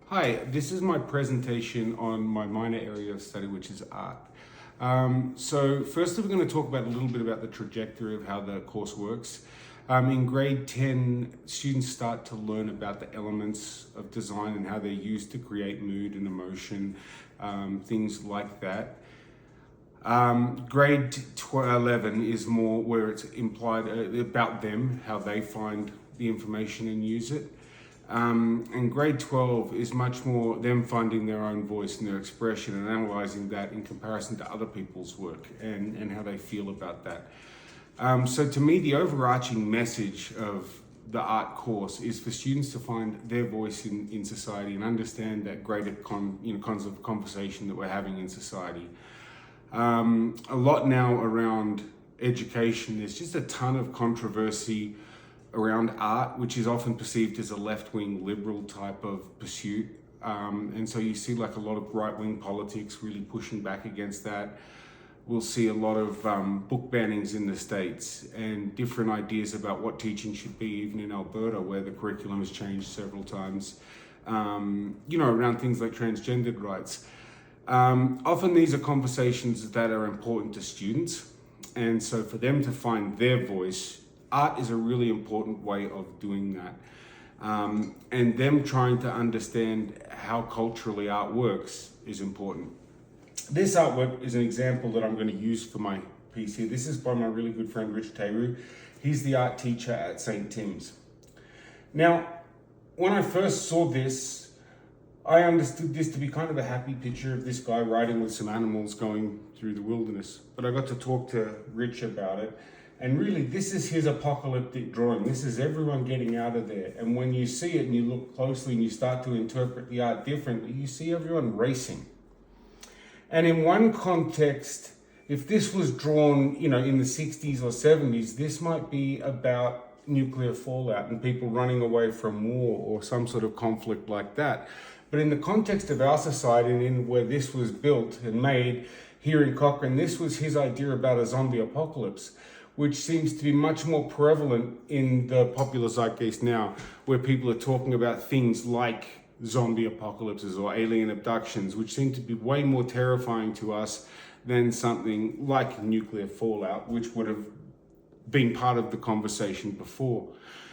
Hi, this is my presentation on my minor area of study, which is art. So firstly, we're going to talk about a little bit about the trajectory of how the course works. In grade 10, students start to learn about the elements of design and how they're used to create mood and emotion, things like that. Grade 11 is more where it's implied about them, how they find the information and use it. And grade 12 is much more them finding their own voice and their expression and analysing that in comparison to other people's work and how they feel about that. So to me, the overarching message of the art course is for students to find their voice in society and understand that greater kinds of conversation that we're having in society. A lot now around education, there's just a ton of controversy around art, which is often perceived as a left-wing liberal type of pursuit. And so you see like a lot of right-wing politics really pushing back against that. We'll see a lot of book bannings in the States and different ideas about what teaching should be, even in Alberta, where the curriculum has changed several times, around things like transgendered rights. Often these are conversations that are important to students. And so for them to find their voice, art is a really important way of doing that. And them trying to understand how culturally art works is important. This artwork is an example that I'm going to use for my piece here. This is by my really good friend, Rich Teru. He's the art teacher at St. Tim's. Now, when I first saw this, I understood this to be kind of a happy picture of this guy riding with some animals going through the wilderness. But I got to talk to Rich about it. And really, this is his apocalyptic drawing. This is everyone getting out of there. And when you see it and you look closely and you start to interpret the art differently, you see everyone racing. And in one context, if this was drawn, in the 60s or 70s, this might be about nuclear fallout and people running away from war or some sort of conflict like that. But in the context of our society and in where this was built and made here in Cochrane, this was his idea about a zombie apocalypse, which seems to be much more prevalent in the popular zeitgeist now, where people are talking about things like zombie apocalypses or alien abductions, which seem to be way more terrifying to us than something like nuclear fallout, which would have been part of the conversation before.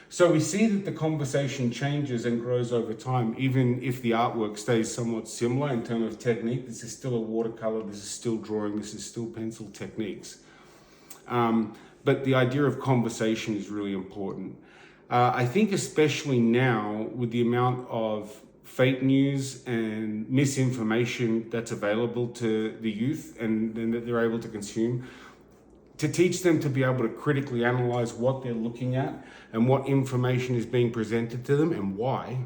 So we see that the conversation changes and grows over time, even if the artwork stays somewhat similar in terms of technique. This is still a watercolor, this is still drawing, this is still pencil techniques. But the idea of conversation is really important. I think especially now with the amount of fake news and misinformation that's available to the youth and that they're able to consume, to teach them to be able to critically analyze what they're looking at and what information is being presented to them and why,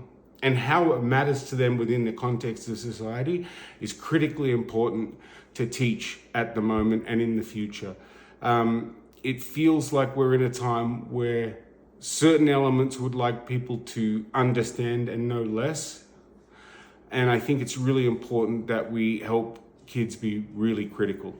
and how it matters to them within the context of society is critically important to teach at the moment and in the future. It feels like we're in a time where certain elements would like people to understand and know less. And I think it's really important that we help kids be really critical.